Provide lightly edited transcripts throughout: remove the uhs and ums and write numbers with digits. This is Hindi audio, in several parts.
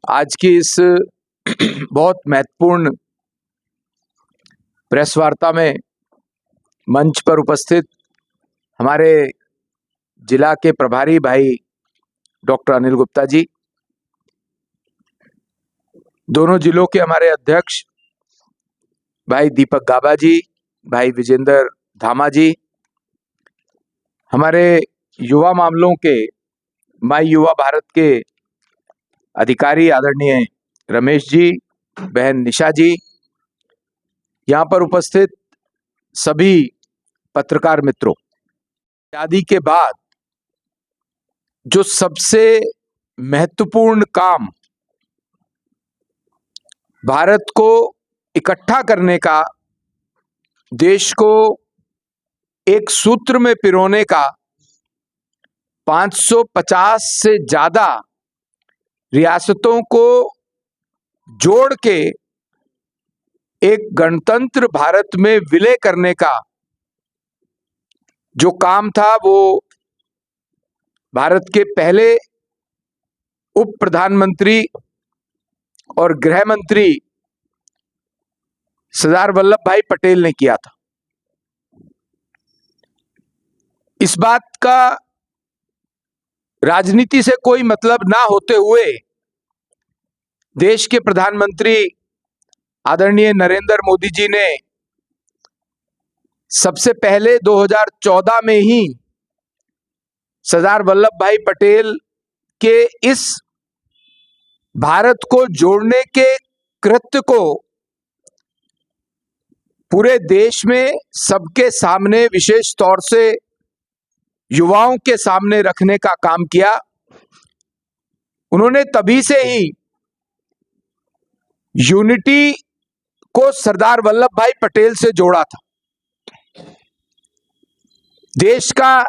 आज की इस बहुत महत्वपूर्ण प्रेस वार्ता में मंच पर उपस्थित हमारे जिला के प्रभारी भाई डॉक्टर अनिल गुप्ता जी, दोनों जिलों के हमारे अध्यक्ष भाई दीपक गाबा जी, भाई विजेंद्र धामा जी, हमारे युवा मामलों के माई युवा भारत के अधिकारी आदरणीय रमेश जी, बहन निशा जी, यहाँ पर उपस्थित सभी पत्रकार मित्रों, आजादी के बाद जो सबसे महत्वपूर्ण काम भारत को इकट्ठा करने का, देश को एक सूत्र में पिरोने का, 550 से ज्यादा रियासतों को जोड़ के एक गणतंत्र भारत में विलय करने का जो काम था, वो भारत के पहले उप प्रधानमंत्री और गृह मंत्री सरदार वल्लभ भाई पटेल ने किया था। इस बात का राजनीति से कोई मतलब ना होते हुए देश के प्रधानमंत्री आदरणीय नरेंद्र मोदी जी ने सबसे पहले 2014 में ही सरदार वल्लभ भाई पटेल के इस भारत को जोड़ने के कृत्य को पूरे देश में सबके सामने, विशेष तौर से युवाओं के सामने रखने का काम किया। उन्होंने तभी से ही यूनिटी को सरदार वल्लभ भाई पटेल से जोड़ा था। देश का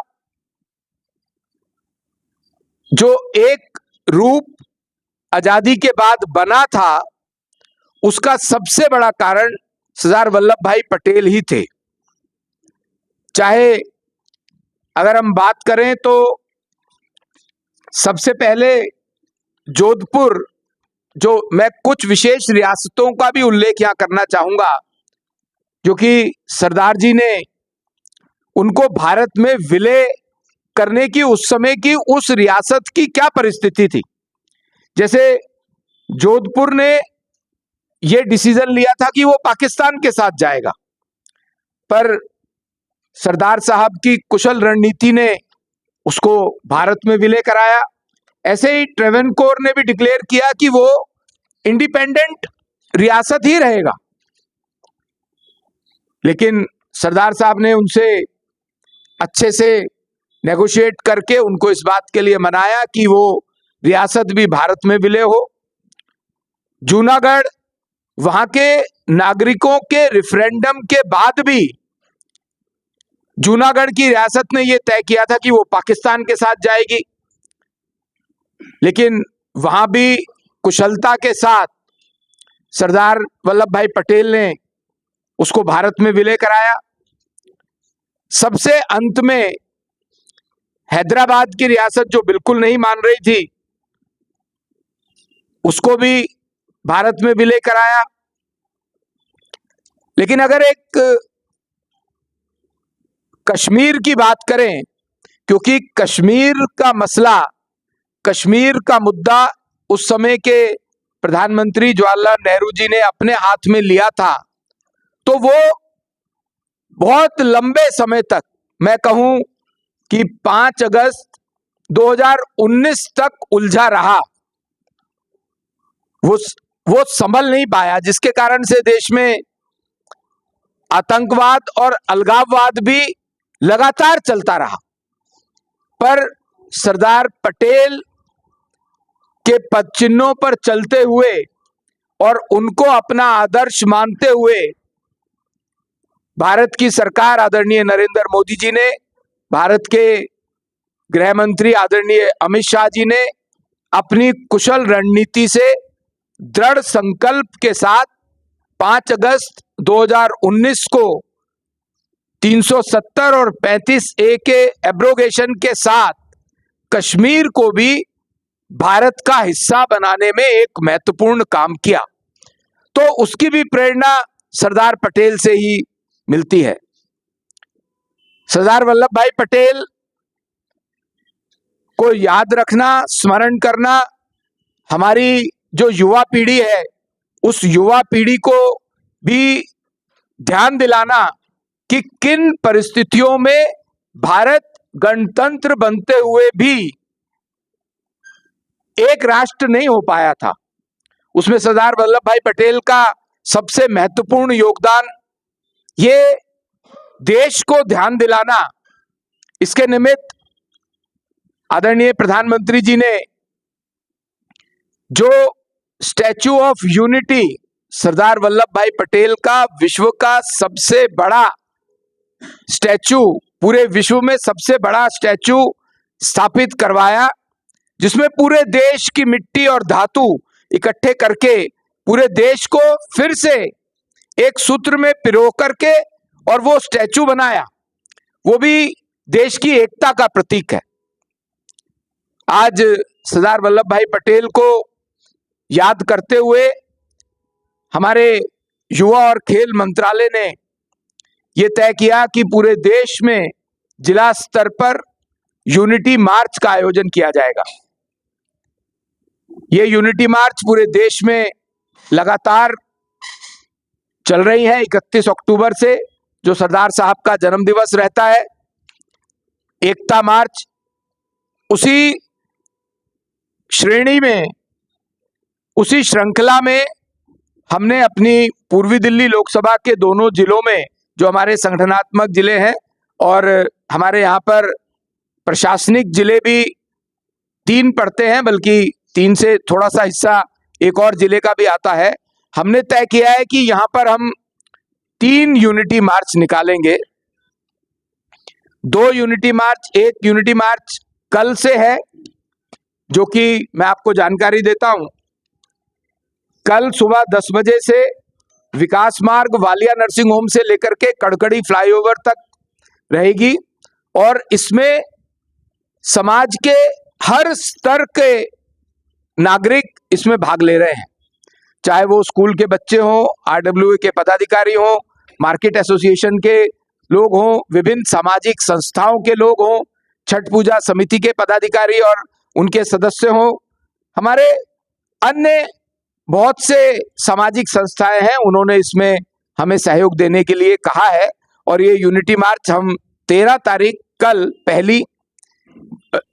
जो एक रूप आजादी के बाद बना था, उसका सबसे बड़ा कारण सरदार वल्लभ भाई पटेल ही थे। चाहे अगर हम बात करें तो सबसे पहले जोधपुर, जो मैं कुछ विशेष रियासतों का भी उल्लेख यहां करना चाहूंगा, क्योंकि सरदार जी ने उनको भारत में विलय करने की उस समय की उस रियासत की क्या परिस्थिति थी। जैसे जोधपुर ने यह डिसीजन लिया था कि वो पाकिस्तान के साथ जाएगा, पर सरदार साहब की कुशल रणनीति ने उसको भारत में विलय कराया। ऐसे ही ट्रेवेनकोर ने भी डिक्लेयर किया कि वो इंडिपेंडेंट रियासत ही रहेगा, लेकिन सरदार साहब ने उनसे अच्छे से नेगोशिएट करके उनको इस बात के लिए मनाया कि वो रियासत भी भारत में विलय हो। जूनागढ़, वहां के नागरिकों के रेफरेंडम के बाद भी जूनागढ़ की रियासत ने यह तय किया था कि वो पाकिस्तान के साथ जाएगी, लेकिन वहां भी कुशलता के साथ सरदार वल्लभ भाई पटेल ने उसको भारत में विलय कराया। सबसे अंत में हैदराबाद की रियासत, जो बिल्कुल नहीं मान रही थी, उसको भी भारत में विलय कराया। लेकिन अगर एक कश्मीर की बात करें, क्योंकि कश्मीर का मसला, कश्मीर का मुद्दा उस समय के प्रधानमंत्री जवाहरलाल नेहरू जी ने अपने हाथ में लिया था, तो वो बहुत लंबे समय तक, मैं कहूं कि 5 अगस्त 2019 तक उलझा रहा। वो संभल नहीं पाया, जिसके कारण से देश में आतंकवाद और अलगाववाद भी लगातार चलता रहा। पर सरदार पटेल के पदचिन्हों पर चलते हुए और उनको अपना आदर्श मानते हुए भारत की सरकार आदरणीय नरेंद्र मोदी जी ने, भारत के गृह मंत्री आदरणीय अमित शाह जी ने अपनी कुशल रणनीति से, दृढ़ संकल्प के साथ 5 अगस्त 2019 को 370 और 35A के एब्रोगेशन के साथ कश्मीर को भी भारत का हिस्सा बनाने में एक महत्वपूर्ण काम किया, तो उसकी भी प्रेरणा सरदार पटेल से ही मिलती है। सरदार वल्लभ भाई पटेल को याद रखना, स्मरण करना, हमारी जो युवा पीढ़ी है उस युवा पीढ़ी को भी ध्यान दिलाना कि किन परिस्थितियों में भारत गणतंत्र बनते हुए भी एक राष्ट्र नहीं हो पाया था। उसमें सरदार वल्लभ भाई पटेल का सबसे महत्वपूर्ण योगदान ये देश को ध्यान दिलाना। इसके निमित्त आदरणीय प्रधानमंत्री जी ने जो statue of unity, Sardar Vallabh भाई पटेल का विश्व का सबसे बड़ा स्टैच्यू, पूरे विश्व में सबसे बड़ा स्टैच्यू स्थापित करवाया, जिसमें पूरे देश की मिट्टी और धातु इकट्ठे करके पूरे देश को फिर से एक सूत्र में पिरो करके और वो स्टैच्यू बनाया। वो भी देश की एकता का प्रतीक है। आज सरदार वल्लभ भाई पटेल को याद करते हुए हमारे युवा और खेल मंत्रालय ने ये तय किया कि पूरे देश में जिला स्तर पर यूनिटी मार्च का आयोजन किया जाएगा। ये यूनिटी मार्च पूरे देश में लगातार चल रही है। 31 अक्टूबर से जो सरदार साहब का जन्म दिवस रहता है, एकता मार्च, उसी श्रेणी में, उसी श्रृंखला में हमने अपनी पूर्वी दिल्ली लोकसभा के दोनों जिलों में, जो हमारे संगठनात्मक जिले हैं और हमारे यहाँ पर प्रशासनिक जिले भी 3 पड़ते हैं, बल्कि 3 से थोड़ा सा हिस्सा एक और जिले का भी आता है, हमने तय किया है कि यहाँ पर हम 3 यूनिटी मार्च निकालेंगे। 2 यूनिटी मार्च, एक यूनिटी मार्च कल से है, जो कि मैं आपको जानकारी देता हूं। कल सुबह 10 बजे से विकास मार्ग वालिया नर्सिंग होम से लेकर के कड़कड़ी फ्लाईओवर तक रहेगी और इसमें समाज के हर स्तर के नागरिक इसमें भाग ले रहे हैं, चाहे वो स्कूल के बच्चे हों, आरडब्ल्यूए के पदाधिकारी हों, मार्केट एसोसिएशन के लोग हों, विभिन्न सामाजिक संस्थाओं के लोग हों, छठ पूजा समिति के पदाधिकारी और उनके सदस्य हों, हमारे अन्य बहुत से सामाजिक संस्थाएं हैं, उन्होंने इसमें हमें सहयोग देने के लिए कहा है। और ये यूनिटी मार्च हम 13 तारीख कल पहली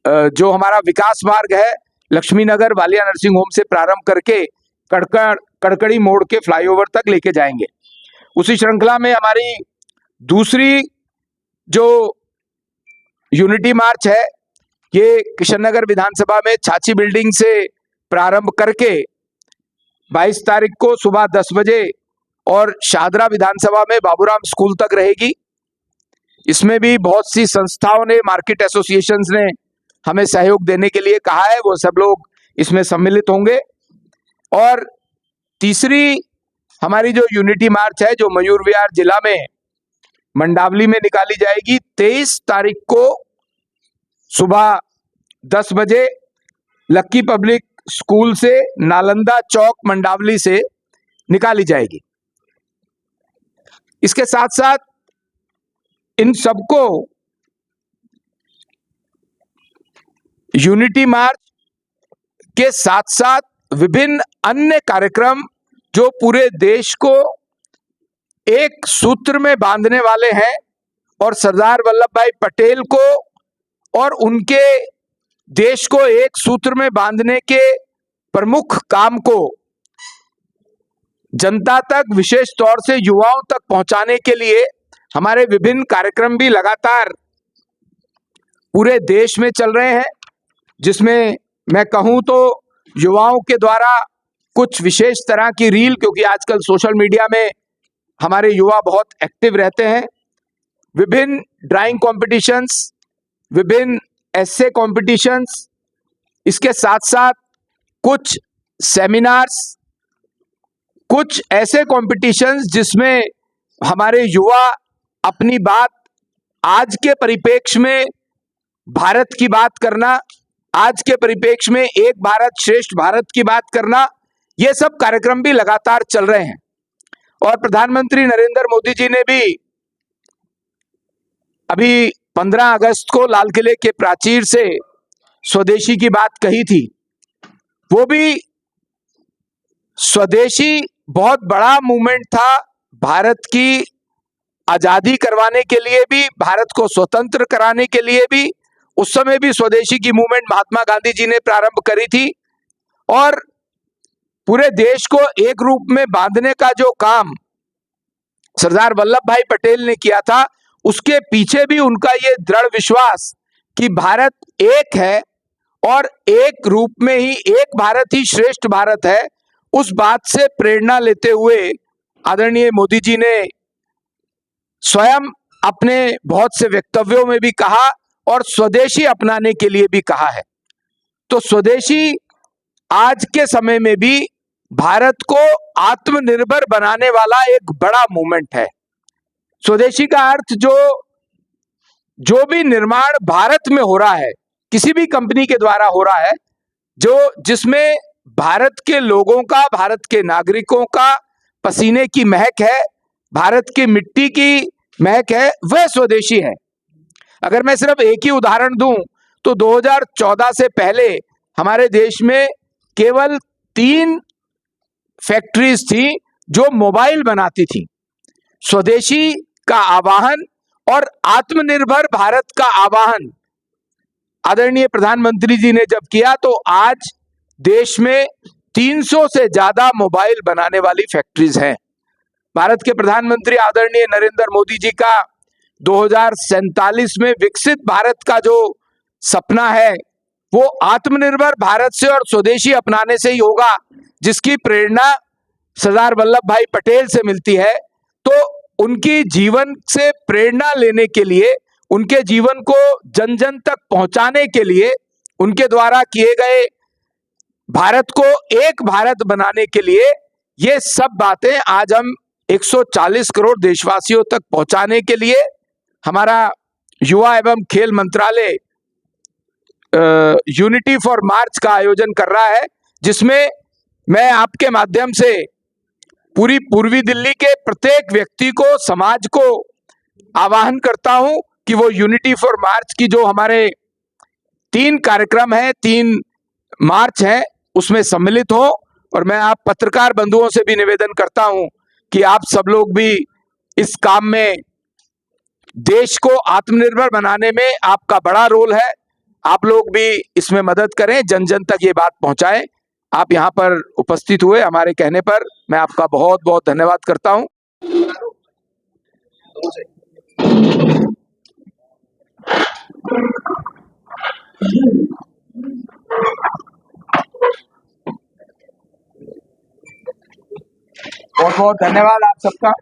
जो हमारा विकास मार्ग है लक्ष्मी नगर वालिया नर्सिंग होम से प्रारंभ करके कड़कड़ी मोड़ के फ्लाईओवर तक लेके जाएंगे। उसी श्रृंखला में हमारी दूसरी जो यूनिटी मार्च है ये किशन नगर विधानसभा में छाछी बिल्डिंग से प्रारंभ करके 22 तारीख को सुबह 10 बजे और शाहदरा विधानसभा में बाबूराम स्कूल तक रहेगी। इसमें भी बहुत सी संस्थाओं ने, मार्केट एसोसिएशंस ने हमें सहयोग देने के लिए कहा है, वो सब लोग इसमें सम्मिलित होंगे। और तीसरी हमारी जो यूनिटी मार्च है, जो मयूर विहार जिला में मंडावली में निकाली जाएगी, 23 तारीख को सुबह 10 बजे लक्की पब्लिक स्कूल से नालंदा चौक मंडावली से निकाली जाएगी। इसके साथ साथ इन सबको यूनिटी मार्च के साथ साथ विभिन्न अन्य कार्यक्रम जो पूरे देश को एक सूत्र में बांधने वाले हैं और सरदार वल्लभ भाई पटेल को और उनके देश को एक सूत्र में बांधने के प्रमुख काम को जनता तक, विशेष तौर से युवाओं तक पहुंचाने के लिए हमारे विभिन्न कार्यक्रम भी लगातार पूरे देश में चल रहे हैं, जिसमें मैं कहूं तो युवाओं के द्वारा कुछ विशेष तरह की रील, क्योंकि आजकल सोशल मीडिया में हमारे युवा बहुत एक्टिव रहते हैं, विभिन्न ड्राइंग कॉम्पिटिशन्स, विभिन्न एस्से कॉम्पिटिशन्स, इसके साथ साथ कुछ सेमिनार्स, कुछ ऐसे कॉम्पिटिशन्स जिसमें हमारे युवा अपनी बात आज के परिप्रेक्ष्य में भारत की बात करना, आज के परिप्रेक्ष्य में एक भारत श्रेष्ठ भारत की बात करना, ये सब कार्यक्रम भी लगातार चल रहे हैं। और प्रधानमंत्री नरेंद्र मोदी जी ने भी अभी 15 अगस्त को लाल किले के प्राचीर से स्वदेशी की बात कही थी। वो भी स्वदेशी बहुत बड़ा मूवमेंट था, भारत की आजादी करवाने के लिए भी, भारत को स्वतंत्र कराने के लिए भी। उस समय भी स्वदेशी की मूवमेंट महात्मा गांधी जी ने प्रारंभ करी थी और पूरे देश को एक रूप में बांधने का जो काम सरदार वल्लभ भाई पटेल ने किया था, उसके पीछे भी उनका ये दृढ़ विश्वास कि भारत एक है और एक रूप में ही एक भारत ही श्रेष्ठ भारत है, उस बात से प्रेरणा लेते हुए आदरणीय मोदी जी ने स्वयं अपने बहुत से वक्तव्यों में भी कहा और स्वदेशी अपनाने के लिए भी कहा है। तो स्वदेशी आज के समय में भी भारत को आत्मनिर्भर बनाने वाला एक बड़ा मूवमेंट है। स्वदेशी का अर्थ जो भी निर्माण भारत में हो रहा है, किसी भी कंपनी के द्वारा हो रहा है, जिसमें भारत के लोगों का, भारत के नागरिकों का पसीने की महक है, भारत की मिट्टी की महक है, वह स्वदेशी है। अगर मैं सिर्फ एक ही उदाहरण दूं तो 2014 से पहले हमारे देश में केवल 3 फैक्ट्रीज थी जो मोबाइल बनाती थी। स्वदेशी का आवाहन और आत्मनिर्भर भारत का आवाहन आदरणीय प्रधानमंत्री जी ने जब किया तो आज देश में 300 से ज्यादा मोबाइल बनाने वाली फैक्ट्रीज हैं। भारत के प्रधानमंत्री आदरणीय नरेंद्र मोदी जी का 2047 में विकसित भारत का जो सपना है, वो आत्मनिर्भर भारत से और स्वदेशी अपनाने से ही होगा, जिसकी प्रेरणा सरदार वल्लभ भाई पटेल से मिलती है। तो उनकी जीवन से प्रेरणा लेने के लिए, उनके जीवन को जन जन तक पहुंचाने के लिए, उनके द्वारा किए गए भारत को एक भारत बनाने के लिए ये सब बातें आज हम 140 करोड़ देशवासियों तक पहुंचाने के लिए हमारा युवा एवं खेल मंत्रालय यूनिटी फॉर मार्च का आयोजन कर रहा है, जिसमें मैं आपके माध्यम से पूरी पूर्वी दिल्ली के प्रत्येक व्यक्ति को, समाज को आह्वान करता हूं कि वो यूनिटी फॉर मार्च की जो हमारे 3 कार्यक्रम हैं, 3 मार्च हैं, उसमें सम्मिलित हो। और मैं आप पत्रकार बंधुओं से भी निवेदन करता हूं कि आप सब लोग भी इस काम में, देश को आत्मनिर्भर बनाने में आपका बड़ा रोल है, आप लोग भी इसमें मदद करें, जन जन तक ये बात पहुंचाएं। आप यहाँ पर उपस्थित हुए हमारे कहने पर मैं आपका बहुत बहुत धन्यवाद करता हूं। बहुत बहुत धन्यवाद आप सबका।